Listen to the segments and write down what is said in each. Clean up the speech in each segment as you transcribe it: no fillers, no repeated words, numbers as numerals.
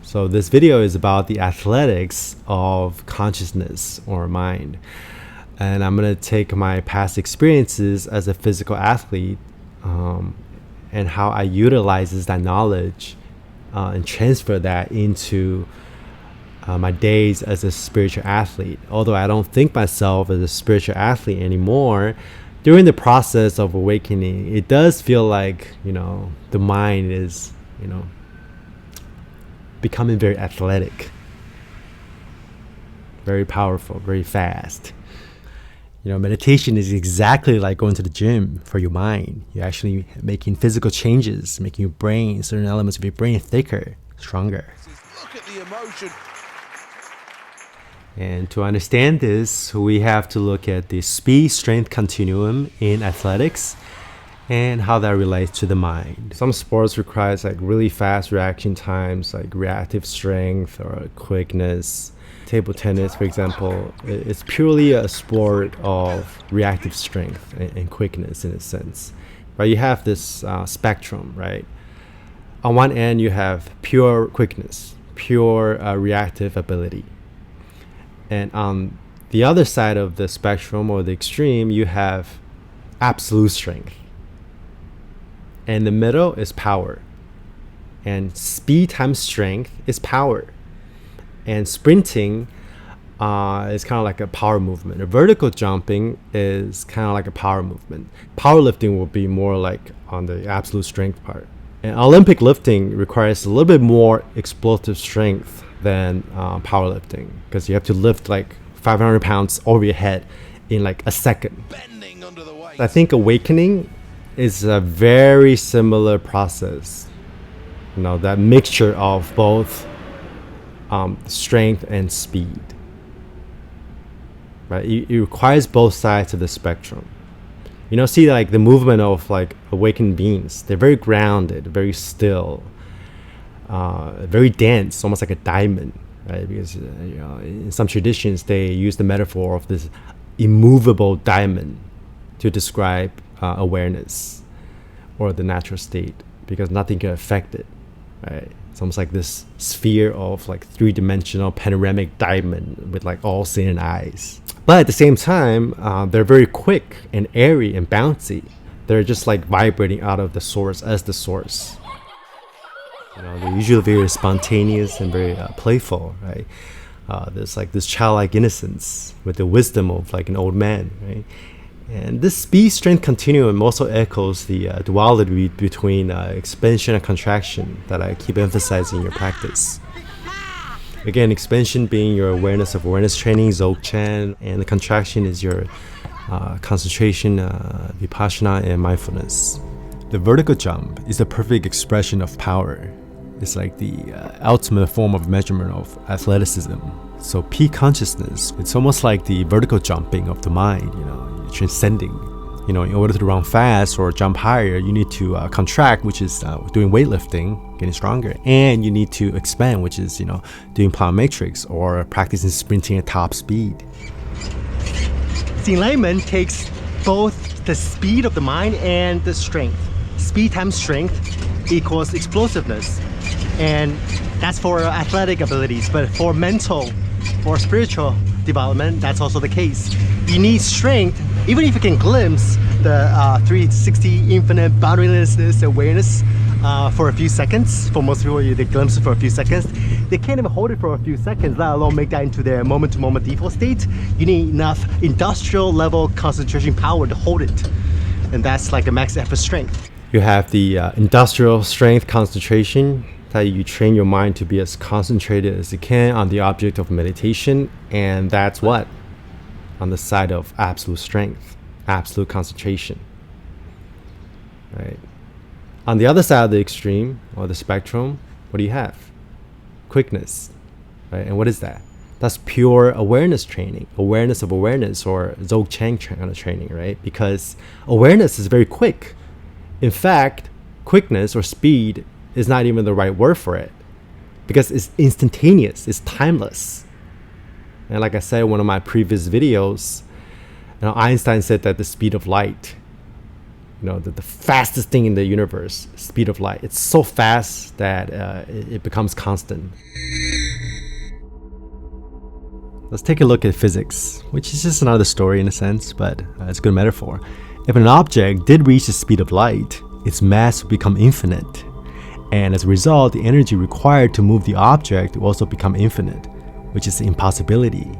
So this video is about the athletics of consciousness or mind. And I'm going to take my past experiences as a physical athlete and how I utilizes that knowledge and transfer that into my days as a spiritual athlete. Although I don't think myself as a spiritual athlete anymore, during the process of awakening, it does feel like, the mind is, becoming very athletic, very powerful, very fast. Meditation is exactly like going to the gym for your mind. You're actually making physical changes, making your brain, certain elements of your brain thicker, stronger. Look at the emotion. And to understand this, we have to look at the speed-strength continuum in athletics and how that relates to the mind. Some sports requires like really fast reaction times, like reactive strength or quickness. Table tennis, for example, it's purely a sport of reactive strength and quickness in a sense. But you have this spectrum, right? On one end, you have pure quickness, pure reactive ability. And on the other side of the spectrum or the extreme, you have absolute strength. And the middle is power. And speed times strength is power. And sprinting is kind of like a power movement. A vertical jumping is kind of like a power movement. Powerlifting will be more like on the absolute strength part. And Olympic lifting requires a little bit more explosive strength than powerlifting, because you have to lift like 500 pounds over your head in like a second. Bending under the weight. I think awakening is a very similar process. That mixture of both strength and speed. Right? It requires both sides of the spectrum. See like the movement of like awakened beings. They're very grounded, very still, very dense, almost like a diamond. Right? Because in some traditions they use the metaphor of this immovable diamond to describe awareness or the natural state, because nothing can affect it. Right? It's almost like this sphere of like three-dimensional panoramic diamond with like all seeing eyes. But at the same time, they're very quick and airy and bouncy. They're just like vibrating out of the source as the source. They're usually very spontaneous and very playful, right? There's like this childlike innocence with the wisdom of like an old man, right? And this speed-strength continuum also echoes the duality between expansion and contraction that I keep emphasizing in your practice. Again, expansion being your awareness of awareness training, Dzogchen, and the contraction is your concentration, Vipassana, and mindfulness. The vertical jump is the perfect expression of power. It's like the ultimate form of measurement of athleticism. So peak consciousness, it's almost like the vertical jumping of the mind, transcending. In order to run fast or jump higher, you need to contract, which is doing weightlifting, getting stronger. And you need to expand, which is, doing plyometrics or practicing sprinting at top speed. The Enlightenment takes both the speed of the mind and the strength. Speed times strength equals explosiveness. And that's for athletic abilities, but for mental or spiritual development, that's also the case. You need strength, even if you can glimpse the 360 infinite boundarylessness awareness for a few seconds. For most people, they glimpse it for a few seconds. They can't even hold it for a few seconds, let alone make that into their moment-to-moment default state. You need enough industrial level concentration power to hold it. And that's like a max effort strength. You have the industrial strength concentration, that you train your mind to be as concentrated as it can on the object of meditation, and that's what? On the side of absolute strength, absolute concentration. Right? On the other side of the extreme, or the spectrum, what do you have? Quickness. Right? And what is that? That's pure awareness training, awareness of awareness, or Dzogchen kind of training, right? Because awareness is very quick. In fact, quickness or speed is not even the right word for it, because it's instantaneous, it's timeless. And like I said in one of my previous videos, Einstein said that the speed of light the fastest thing in the universe, speed of light. It's so fast that it becomes constant. Let's take a look at physics, which is just another story in a sense, but it's a good metaphor. If an object did reach the speed of light, its mass would become infinite. And as a result, the energy required to move the object will also become infinite, which is an impossibility,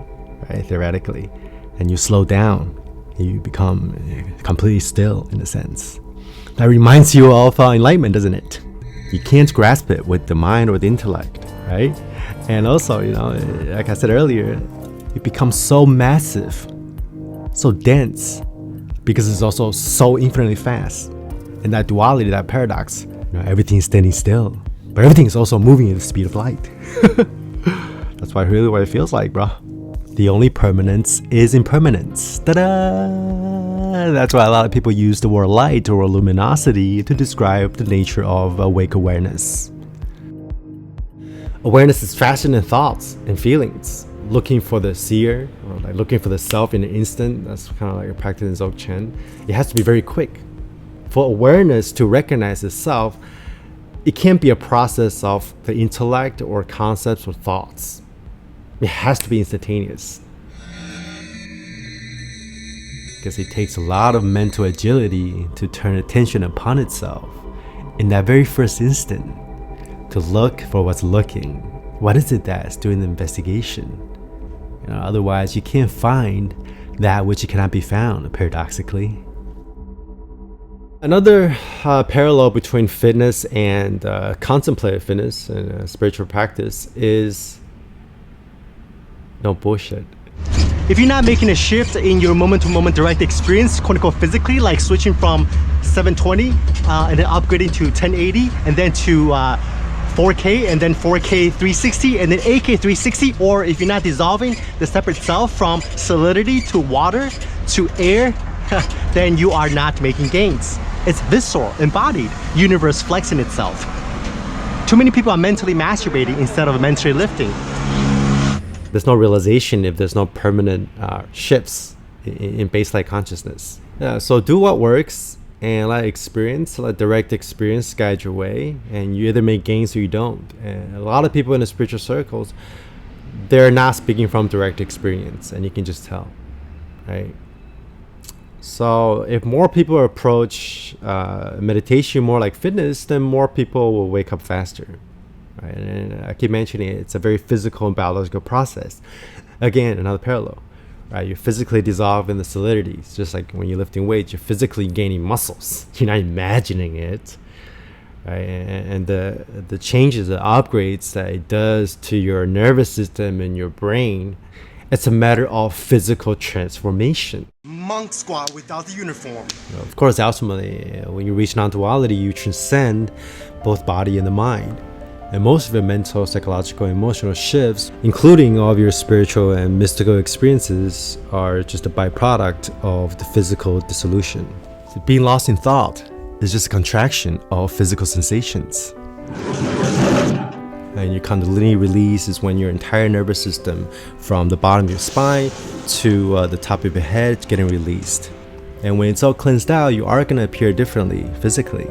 right, theoretically. And you slow down, you become completely still in a sense. That reminds you of enlightenment, doesn't it? You can't grasp it with the mind or the intellect, right? And also, like I said earlier, it becomes so massive, so dense, because it's also so infinitely fast. And that duality, that paradox, everything's standing still, but everything is also moving at the speed of light. That's really what it feels like, bro. The only permanence is impermanence. Ta-da! That's why a lot of people use the word light or luminosity to describe the nature of awake awareness. Awareness is faster than thoughts and feelings. Looking for the seer, or like looking for the self in an instant. That's kind of like a practice in Dzogchen. It has to be very quick. For awareness to recognize itself, it can't be a process of the intellect or concepts or thoughts. It has to be instantaneous. Because it takes a lot of mental agility to turn attention upon itself in that very first instant, to look for what's looking. What is it that's doing the investigation? Otherwise, you can't find that which cannot be found, paradoxically. Another parallel between fitness and contemplative fitness and spiritual practice is no bullshit. If you're not making a shift in your moment-to-moment direct experience, quote-unquote physically, like switching from 720 and then upgrading to 1080 and then to 4K and then 4K 360 and then 8K 360, or if you're not dissolving the separate self from solidity to water to air, then you are not making gains. It's visceral, embodied, universe flexing itself. Too many people are mentally masturbating instead of mentally lifting. There's no realization if there's no permanent shifts in baseline consciousness. So do what works and let direct experience guide your way, and you either make gains or you don't. And a lot of people in the spiritual circles, they're not speaking from direct experience, and you can just tell, right? So if more people approach meditation more like fitness, then more people will wake up faster. Right? And I keep mentioning it, it's a very physical and biological process. Again, another parallel. Right? You're physically dissolving the solidity. It's just like when you're lifting weights, you're physically gaining muscles. You're not imagining it. Right? And the changes, the upgrades that it does to your nervous system and your brain, it's a matter of physical transformation. Monk squat without the uniform. Of course, ultimately, when you reach non-duality, you transcend both body and the mind. And most of your mental, psychological, emotional shifts, including all of your spiritual and mystical experiences, are just a byproduct of the physical dissolution. So being lost in thought is just a contraction of physical sensations. And your kundalini release is when your entire nervous system, from the bottom of your spine to the top of your head, is getting released. And when it's all cleansed out, you are going to appear differently physically.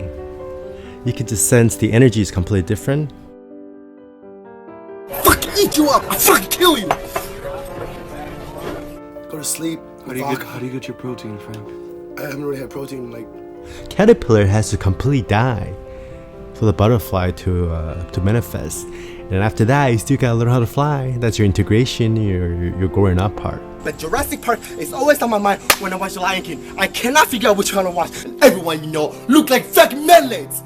You can just sense the energy is completely different. Eat you up! I'll fucking kill you! Go to sleep. How do you get your protein, friend? I haven't really had protein in like... Caterpillar has to completely die for the butterfly to manifest. And after that, you still gotta learn how to fly. That's your integration, your growing up part. But Jurassic Park is always on my mind when I watch The Lion King. I cannot figure out which one to watch. Everyone you know look like fucking melons!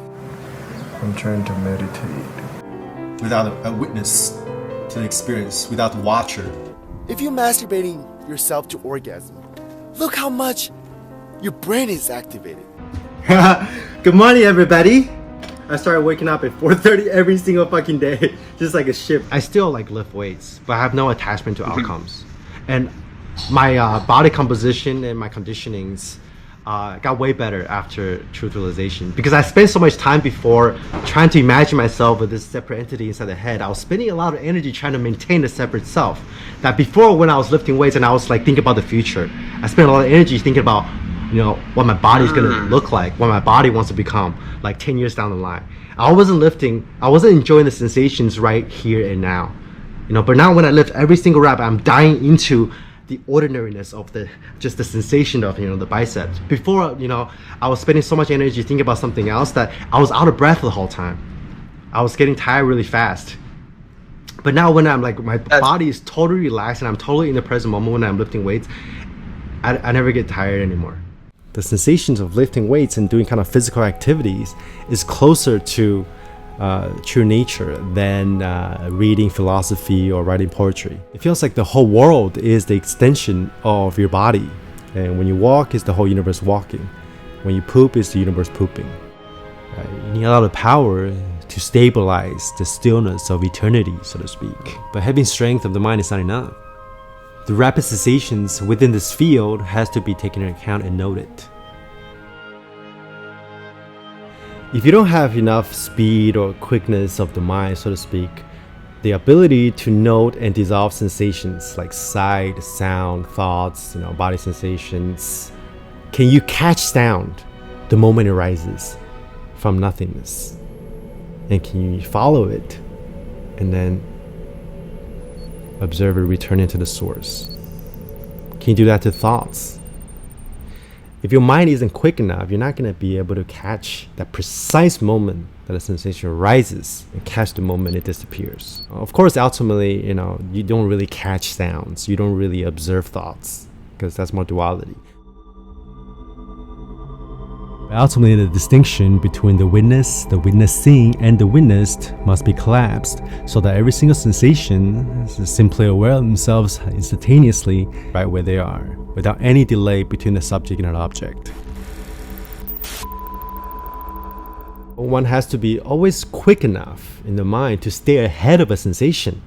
I'm trying to meditate. Without a witness to the experience, without the watcher. If you're masturbating yourself to orgasm, look how much your brain is activated. Good morning, everybody. I started waking up at 4:30 every single fucking day, just like a ship. I still lift weights, but I have no attachment to outcomes. And my body composition and my conditionings got way better after truth realization, because I spent so much time before trying to imagine myself with this separate entity inside the head. I was spending a lot of energy trying to maintain the separate self. That before, when I was lifting weights and I was thinking about the future, I spent a lot of energy thinking about what my body's gonna look like, what my body wants to become like 10 years down the line. I wasn't enjoying the sensations right here and now. But now when I lift every single rep, I'm dying into the ordinariness of the sensation of the biceps. Before, I was spending so much energy thinking about something else that I was out of breath the whole time. I was getting tired really fast. But now when I'm like, my body is totally relaxed and I'm totally in the present moment when I'm lifting weights, I never get tired anymore. The sensations of lifting weights and doing kind of physical activities is closer to true nature than reading philosophy or writing poetry. It feels like the whole world is the extension of your body. And when you walk, it's the whole universe walking. When you poop, it's the universe pooping. You need a lot of power to stabilize the stillness of eternity, so to speak. But having strength of the mind is not enough. The rapid sensations within this field has to be taken into account and noted. If you don't have enough speed or quickness of the mind, so to speak, the ability to note and dissolve sensations like sight, sound, thoughts, body sensations, can you catch sound the moment it arises from nothingness? And can you follow it and then observe it returning to the source? Can you do that to thoughts? If your mind isn't quick enough, you're not going to be able to catch that precise moment that a sensation arises and catch the moment it disappears. Of course, ultimately, you don't really catch sounds. You don't really observe thoughts because that's more duality. Ultimately, the distinction between the witness, the witnessing, and the witnessed must be collapsed so that every single sensation is simply aware of themselves instantaneously right where they are, without any delay between the subject and an object. One has to be always quick enough in the mind to stay ahead of a sensation.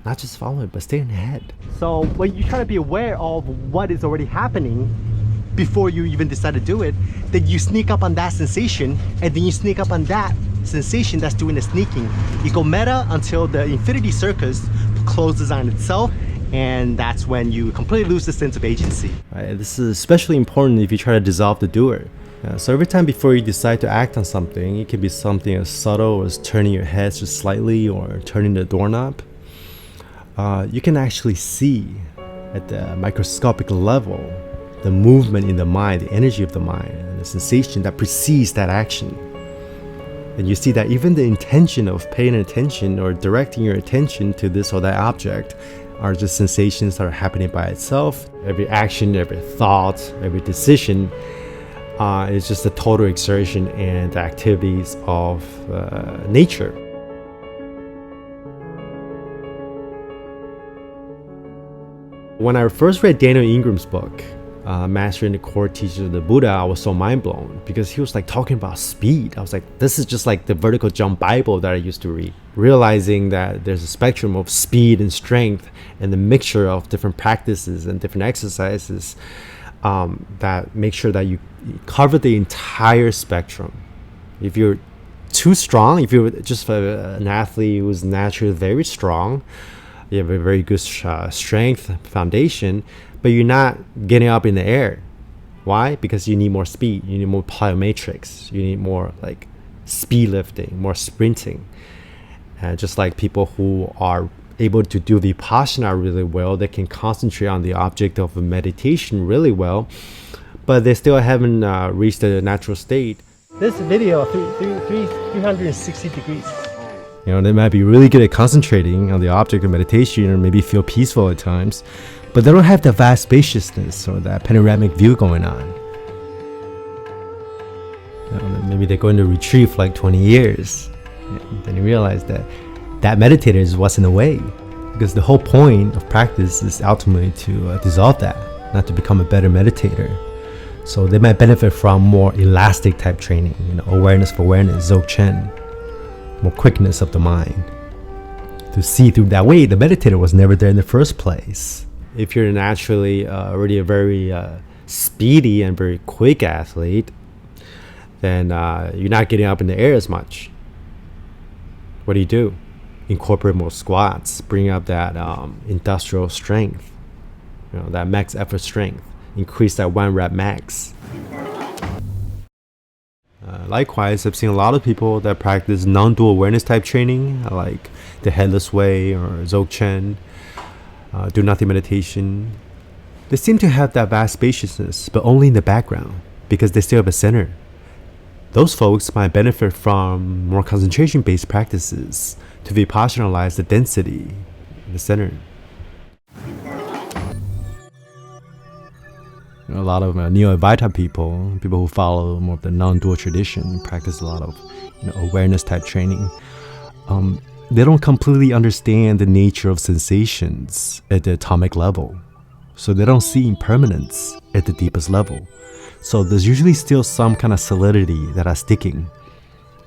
Not just follow it, but stay ahead. So when you try to be aware of what is already happening before you even decide to do it, then you sneak up on that sensation, and then you sneak up on that sensation that's doing the sneaking. You go meta until the infinity circus closes on itself, and that's when you completely lose the sense of agency. Right, this is especially important if you try to dissolve the doer. So every time before you decide to act on something, it can be something as subtle as turning your head just slightly or turning the doorknob. You can actually see at the microscopic level the movement in the mind, the energy of the mind, and the sensation that precedes that action. And you see that even the intention of paying attention or directing your attention to this or that object are just sensations that are happening by itself. Every action, every thought, every decision is just a total exertion and the activities of nature. When I first read Daniel Ingram's book, Mastering the Core Teachings of the Buddha, I was so mind blown because he was like talking about speed. I was like, this is just like the vertical jump Bible that I used to read. Realizing that there's a spectrum of speed and strength and the mixture of different practices and different exercises that make sure that you cover the entire spectrum. If you're too strong, if you're just an athlete who's naturally very strong, you have a very good strength foundation, but you're not getting up in the air. Why? Because you need more speed, you need more plyometrics, you need more like speed lifting, more sprinting. And just like people who are able to do Vipassana really well, they can concentrate on the object of meditation really well, but they still haven't reached the natural state. This video, 360 degrees. They might be really good at concentrating on the object of meditation or maybe feel peaceful at times, but they don't have the vast spaciousness or that panoramic view going on. Maybe they go into retreat for like 20 years. And then you realize that meditator is what's in the way, because the whole point of practice is ultimately to dissolve that, not to become a better meditator. So they might benefit from more elastic type training, awareness for awareness, Dzogchen, more quickness of the mind. To see through that way, the meditator was never there in the first place. If you're naturally already a very speedy and very quick athlete, then you're not getting up in the air as much. What do? Incorporate more squats, bring up that industrial strength, that max effort strength, increase that 1 rep max. Likewise, I've seen a lot of people that practice non-dual awareness type training, like the Headless Way or Dzogchen, do nothing meditation. They seem to have that vast spaciousness, but only in the background, because they still have a center. Those folks might benefit from more concentration-based practices to Vipassanalize the density in the center. A lot of Neo-Advaita people who follow more of the non-dual tradition, practice a lot of awareness type training. They don't completely understand the nature of sensations at the atomic level. So they don't see impermanence at the deepest level. So there's usually still some kind of solidity that are sticking.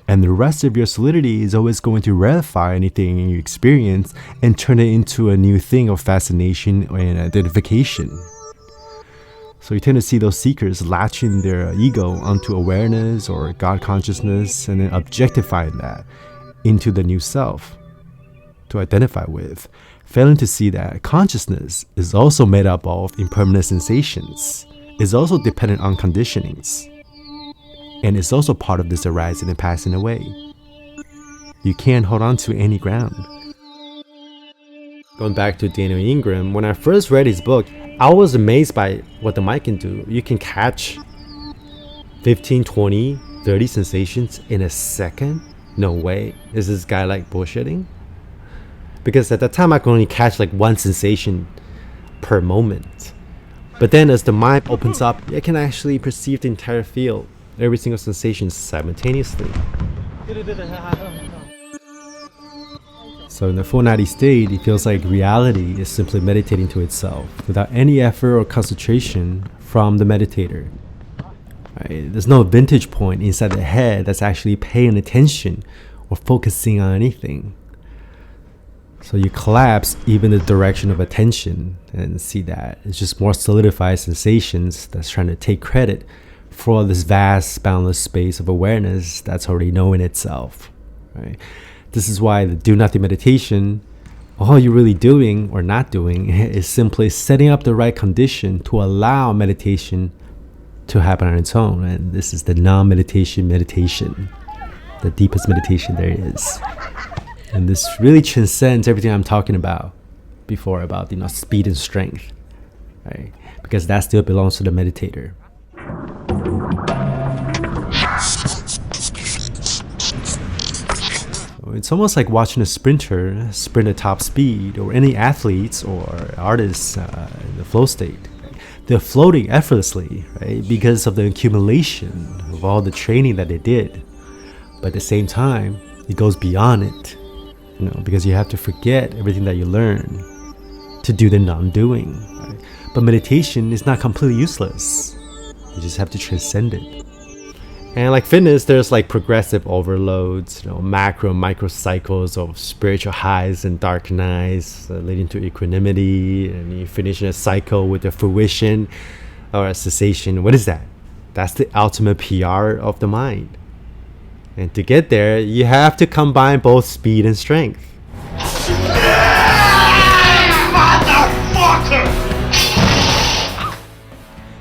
And the rest of your solidity is always going to ratify anything you experience and turn it into a new thing of fascination and identification. So you tend to see those seekers latching their ego onto awareness or God consciousness and then objectifying that into the new self to identify with, failing to see that consciousness is also made up of impermanent sensations, is also dependent on conditionings, and is also part of this arising and passing away. You can't hold on to any ground. Going back to Daniel Ingram, when I first read his book, I was amazed by what the mind can do. You can catch 15, 20, 30 sensations in a second? No way. Is this guy like bullshitting? Because at that time I could only catch like one sensation per moment. But then as the mind opens up, it can actually perceive the entire field, every single sensation simultaneously. So in the full 90 state, it feels like reality is simply meditating to itself without any effort or concentration from the meditator. Right? There's no vantage point inside the head that's actually paying attention or focusing on anything. So you collapse even the direction of attention and see that it's just more solidified sensations that's trying to take credit for this vast, boundless space of awareness that's already knowing itself. Right? This is why the do nothing meditation, all you're really doing or not doing is simply setting up the right condition to allow meditation to happen on its own. And this is the non-meditation meditation, the deepest meditation there is. And this really transcends everything I'm talking about before about speed and strength, right? Because that still belongs to the meditator. It's almost like watching a sprinter sprint at top speed, or any athletes or artists in the flow state. Right? They're floating effortlessly, right? Because of the accumulation of all the training that they did. But at the same time, it goes beyond it, because you have to forget everything that you learn to do the non-doing. Right? But meditation is not completely useless. You just have to transcend it. And like fitness, there's like progressive overloads, macro and micro cycles of spiritual highs and dark nights leading to equanimity, and you finish a cycle with a fruition or a cessation. What is that? That's the ultimate PR of the mind. And to get there, you have to combine both speed and strength.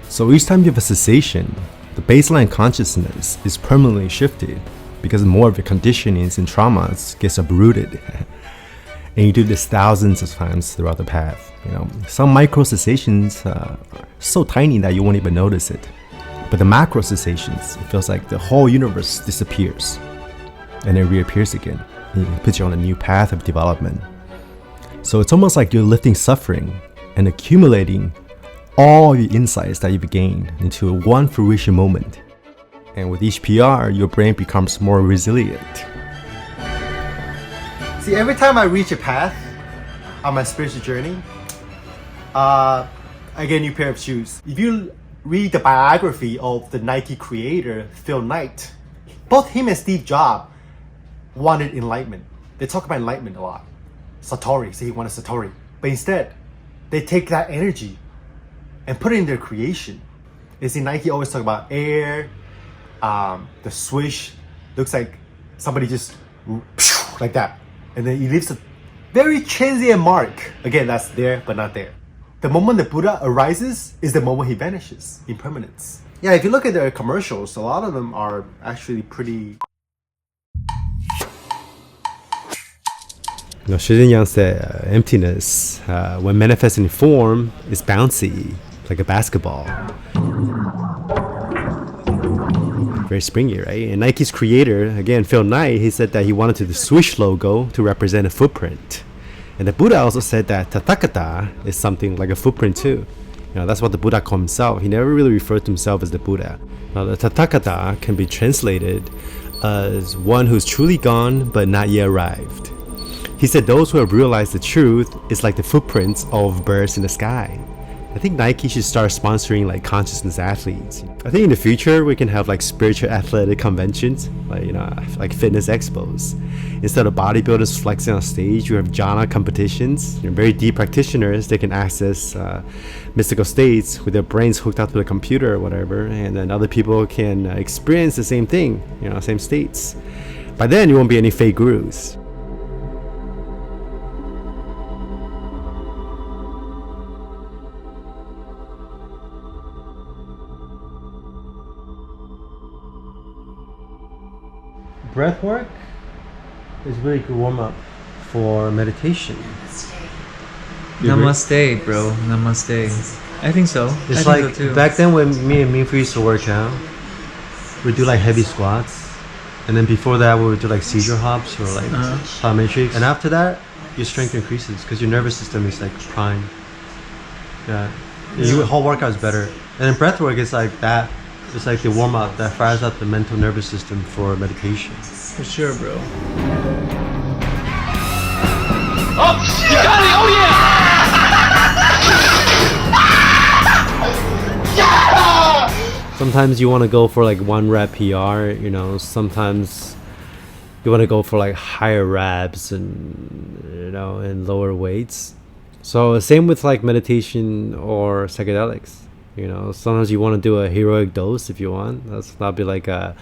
So each time you have a cessation, the baseline consciousness is permanently shifted because more of your conditionings and traumas gets uprooted. And you do this thousands of times throughout the path. Some micro cessations are so tiny that you won't even notice it. But the macro cessations, it feels like the whole universe disappears and it reappears again. And it puts you on a new path of development. So it's almost like you're lifting suffering and accumulating all your insights that you've gained into one fruition moment. And with each PR, your brain becomes more resilient. See, every time I reach a path on my spiritual journey, I get a new pair of shoes. If you read the biography of the Nike creator, Phil Knight, both him and Steve Jobs wanted enlightenment. They talk about enlightenment a lot. Satori, say he wanted Satori. But instead, they take that energy and put it in their creation. You see, Nike always talk about air, the swish, looks like somebody just like that. And then he leaves a very transient mark. Again, that's there, but not there. The moment the Buddha arises is the moment he vanishes, impermanence. Yeah, if you look at their commercials, a lot of them are actually pretty. You know, Shi Yang said, emptiness, when manifesting in form, is bouncy, like a basketball. Very springy, right? And Nike's creator, again, Phil Knight, he said that he wanted the swoosh logo to represent a footprint. And the Buddha also said that Tathāgata is something like a footprint too. You know, that's what the Buddha called himself. He never really referred to himself as the Buddha. Now, the Tathāgata can be translated as one who's truly gone but not yet arrived. He said those who have realized the truth is like the footprints of birds in the sky. I think Nike should start sponsoring like consciousness athletes. I think in the future we can have like spiritual athletic conventions, like, you know, like fitness expos. Instead of bodybuilders flexing on stage, you have jhana competitions. You know, very deep practitioners, they can access mystical states with their brains hooked up to the computer or whatever, and then other people can experience the same thing, you know, same states. By then, you won't be any fake gurus. Breath work is really good warm up for meditation. Namaste, bro. Namaste. I think so. It's I like think so too. back then when me and Minfu used to work out, we do like heavy squats, and then before that we would do like seizure hops or like plyometrics, and after that your strength increases because your nervous system is like primed. Yeah, your whole workout is better. And then breath work is like that. It's like the warm up that fires up the mental nervous system for meditation. For sure, bro. Oh, you got it! Oh yeah! Sometimes you want to go for like 1 rep PR, you know, sometimes you want to go for like higher reps and, you know, and lower weights. So same with like meditation or psychedelics. You know, sometimes you want to do a heroic dose if you want. That'll be like a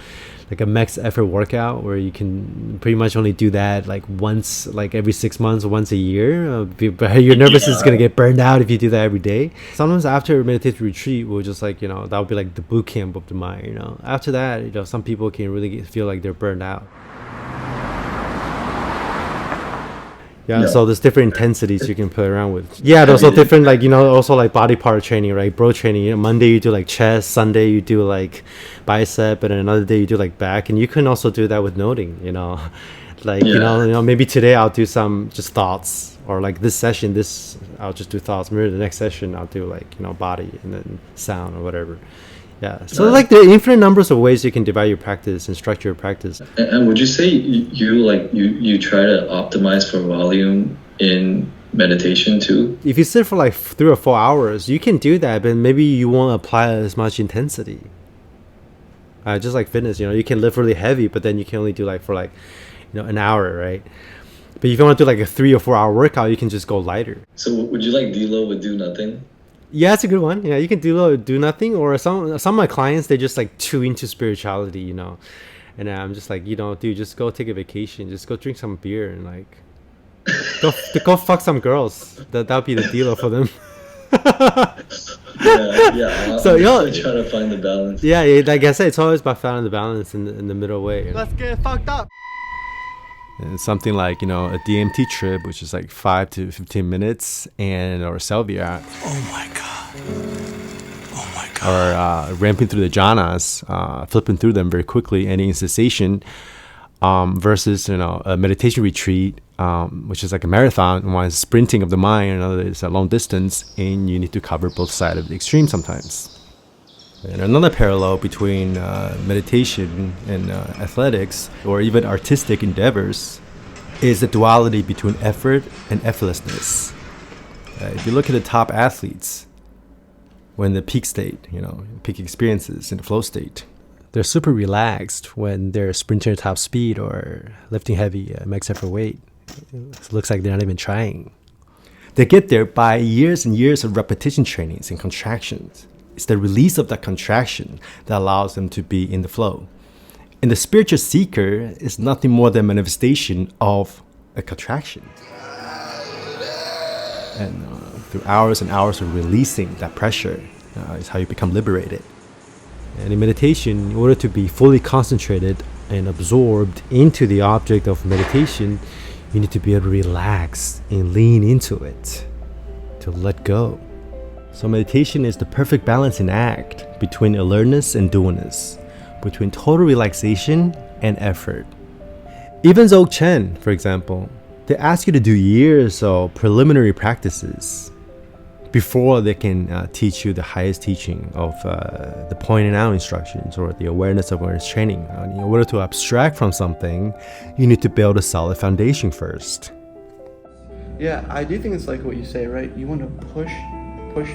max effort workout where you can pretty much only do that like once, like every 6 months, once a year. Your nervous system is gonna get burned out if you do that every day. Sometimes after a meditative retreat, we'll just like, you know, that would be like the boot camp of the mind. You know, after that, you know, some people can really feel like they're burned out. Yeah, so there's different intensities you can play around with. Yeah, there's also different, like, you know, also like body part training, right? Bro training. You know, Monday you do like chest, Sunday you do like bicep, and then another day you do like back. And you can also do that with noting, you know. Like, you know, maybe today I'll do some just thoughts, or like this session, I'll just do thoughts. Maybe the next session I'll do like, you know, body and then sound or whatever. Yeah, so like there are infinite numbers of ways you can divide your practice and structure your practice. And would you say you try to optimize for volume in meditation too? If you sit for like 3 or 4 hours, you can do that, but maybe you won't apply as much intensity. Just like fitness, you know, you can lift really heavy, but then you can only do like for like, you know, an hour, right? But if you want to do like a 3 or 4 hour workout, you can just go lighter. So would you like Dilo would do nothing? Yeah, it's a good one. Yeah, you can do nothing, or some of my clients, they're just like too into spirituality, you know. And I'm just like, you know, dude, just go take a vacation, just go drink some beer and like go fuck some girls. That'll be the deal for them. yeah. So I'm trying to find the balance. Yeah, like I said, it's always about finding the balance in the middle way. Let's get fucked up. And something like, you know, a DMT trip, which is like 5 to 15 minutes, and or salvia. Oh my god. Or ramping through the jhanas, flipping through them very quickly, ending in cessation, versus, you know, a meditation retreat, which is like a marathon. One is sprinting of the mind, another is a long distance, and you need to cover both sides of the extreme sometimes. And another parallel between meditation and athletics, or even artistic endeavors, is the duality between effort and effortlessness. If you look at the top athletes, when the peak state, you know, peak experiences in the flow state, they're super relaxed when they're sprinting at top speed or lifting heavy max effort weight. It looks like they're not even trying. They get there by years and years of repetition trainings and contractions. It's the release of that contraction that allows them to be in the flow. And the spiritual seeker is nothing more than a manifestation of a contraction. And through hours and hours of releasing that pressure is how you become liberated. And in meditation, in order to be fully concentrated and absorbed into the object of meditation, you need to be able to relax and lean into it, to let go. So meditation is the perfect balancing act between alertness and doerness, between total relaxation and effort. Even Dzogchen, for example, they ask you to do years of preliminary practices before they can teach you the highest teaching of the pointing out instructions or the awareness training. In order to abstract from something, you need to build a solid foundation first. Yeah, I do think it's like what you say, right? You want to push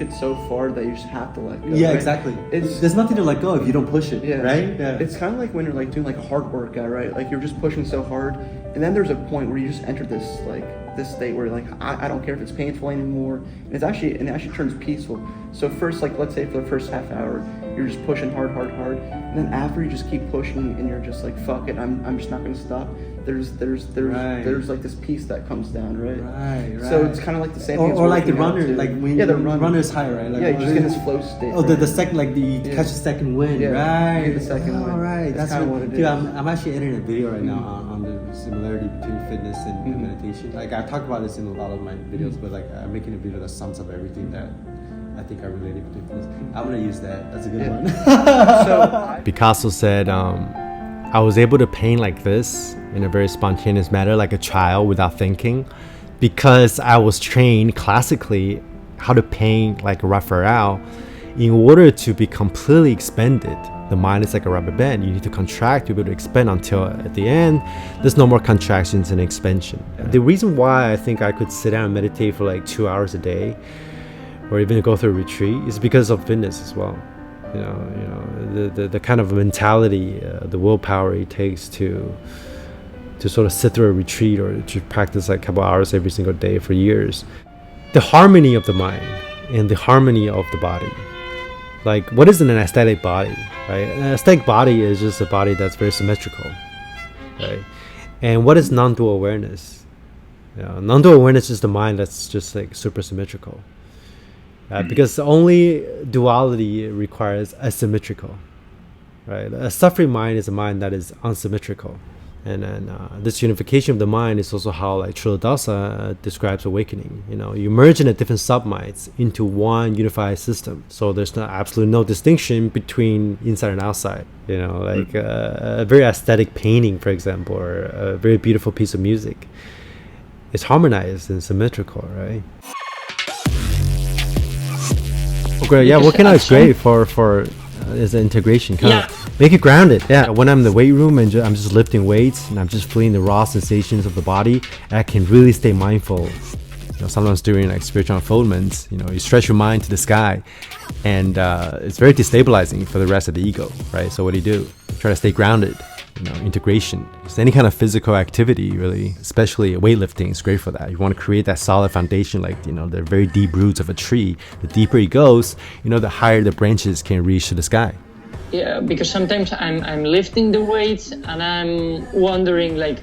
it so far that you just have to let go. Yeah, right? exactly. There's nothing to let go if you don't push it, yeah. right? Yeah. It's kind of like when you're like doing like a hard workout, right? Like you're just pushing so hard, and then there's a point where you just enter this state where you're like, I don't care if it's painful anymore. And it actually turns peaceful. So first, like let's say for the first half hour, you're just pushing hard, and then after you just keep pushing and you're just like, fuck it, I'm just not gonna stop. There's like this peace that comes down, right? Right. So it's kind of like the same thing. Or like the runner, like when the runner's high, right? Like, yeah, you just get this flow state. Oh, the second, like you catch the second wind, yeah, right? You get the second wind. Right. That's kind of what it is. Dude, I'm actually editing a video right now on the similarity between fitness and meditation. Like I talk about this in a lot of my videos, but like I'm making a video that sums up everything that I think I related between fitness. I'm gonna use that. That's a good one. So Picasso said, I was able to paint like this in a very spontaneous manner, like a child without thinking, because I was trained classically how to paint like Raphael in order to be completely expanded. The mind is like a rubber band. You need to contract to be able to expand until at the end, there's no more contractions and expansion. The reason why I think I could sit down and meditate for like 2 hours a day or even go through a retreat is because of fitness as well. You know, the kind of mentality, the willpower it takes to sort of sit through a retreat or to practice like a couple hours every single day for years. The harmony of the mind and the harmony of the body. Like, what is an aesthetic body, right? An aesthetic body is just a body that's very symmetrical, right? And what is non-dual awareness? Non-dual awareness is the mind that's just like super symmetrical. Because only duality requires asymmetrical, right? A suffering mind is a mind that is unsymmetrical. And then this unification of the mind is also how like Tathāgata describes awakening. You merge in the different sub-minds into one unified system. So there's absolutely no distinction between inside and outside. Like a very aesthetic painting, for example, or a very beautiful piece of music. It's harmonized and symmetrical, right? Okay, yeah, working out is great for as an integration. Make it grounded. Yeah, when I'm in the weight room and I'm just lifting weights and I'm just feeling the raw sensations of the body, I can really stay mindful. Sometimes during like spiritual unfoldments, you stretch your mind to the sky, and it's very destabilizing for the rest of the ego, right? So what do? Try to stay grounded. Integration. So any kind of physical activity, really, especially weightlifting, is great for that. You want to create that solid foundation, like the very deep roots of a tree. The deeper it goes, the higher the branches can reach to the sky. Yeah, because sometimes I'm lifting the weights and I'm wondering like,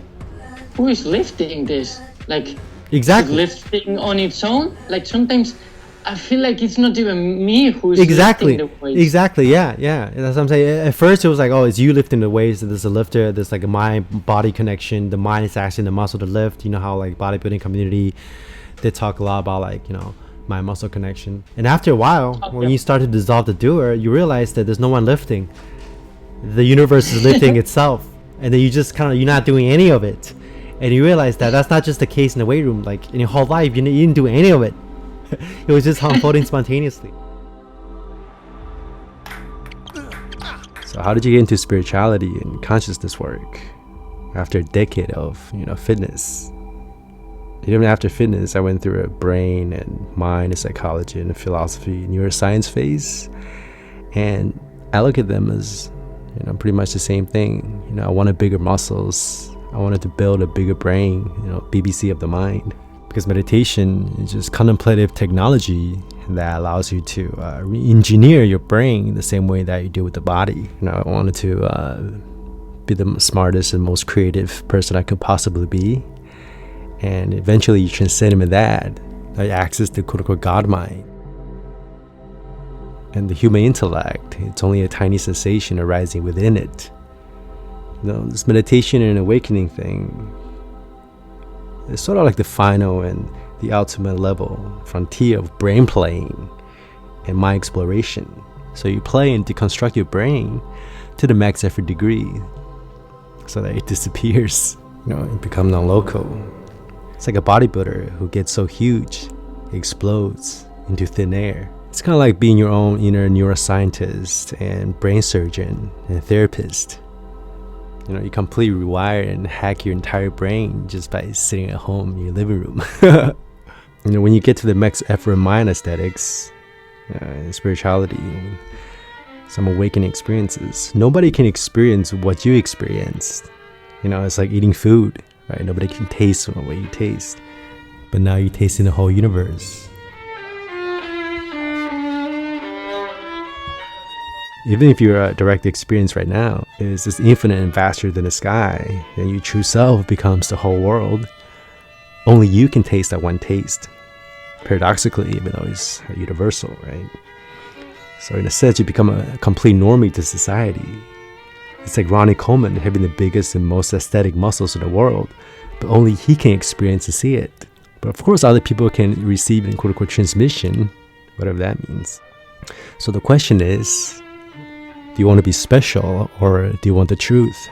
who is lifting this? Like, exactly, lifting on its own. Like sometimes I feel like it's not even me who's exactly lifting the weights. Exactly, yeah. That's what I'm saying. At first it was like, oh, it's you lifting the weights. There's a lifter. There's like a mind-body connection. The mind is actually the muscle to lift. You know how like bodybuilding community, they talk a lot about like mind-muscle connection. And after a while, when you start to dissolve the doer, you realize that there's no one lifting. The universe is lifting itself, and then you just you're not doing any of it. And you realize that that's not just the case in the weight room. Like in your whole life, you didn't do any of it. It was just unfolding spontaneously. So how did you get into spirituality and consciousness work after a decade of fitness? Even after fitness, I went through a brain and mind and psychology and a philosophy neuroscience phase, and I look at them as pretty much the same thing. I wanted bigger muscles. I wanted to build a bigger brain, BBC of the mind. Because meditation is just contemplative technology that allows you to re-engineer your brain the same way that you do with the body. I wanted to be the smartest and most creative person I could possibly be. And eventually you transcend into that. I access the quote-unquote God mind. And the human intellect, it's only a tiny sensation arising within it. This meditation and awakening thing, it's sort of like the final and the ultimate level, frontier of brain playing and mind exploration. So you play and deconstruct your brain to the max effort degree so that it disappears, and becomes non-local. It's like a bodybuilder who gets so huge, it explodes into thin air. It's kind of like being your own inner neuroscientist and brain surgeon and therapist. You completely rewire and hack your entire brain just by sitting at home in your living room. When you get to the max effort mind aesthetics, spirituality, some awakening experiences, nobody can experience what you experienced. It's like eating food, right? Nobody can taste what you taste, but now you're tasting the whole universe. Even if your direct experience right now is just infinite and vaster than the sky, and your true self becomes the whole world, only you can taste that one taste. Paradoxically, even though it's universal, right? So in a sense, you become a complete normie to society. It's like Ronnie Coleman having the biggest and most aesthetic muscles in the world, but only he can experience and see it. But of course, other people can receive in quote-unquote transmission, whatever that means. So the question is, do you want to be special or do you want the truth?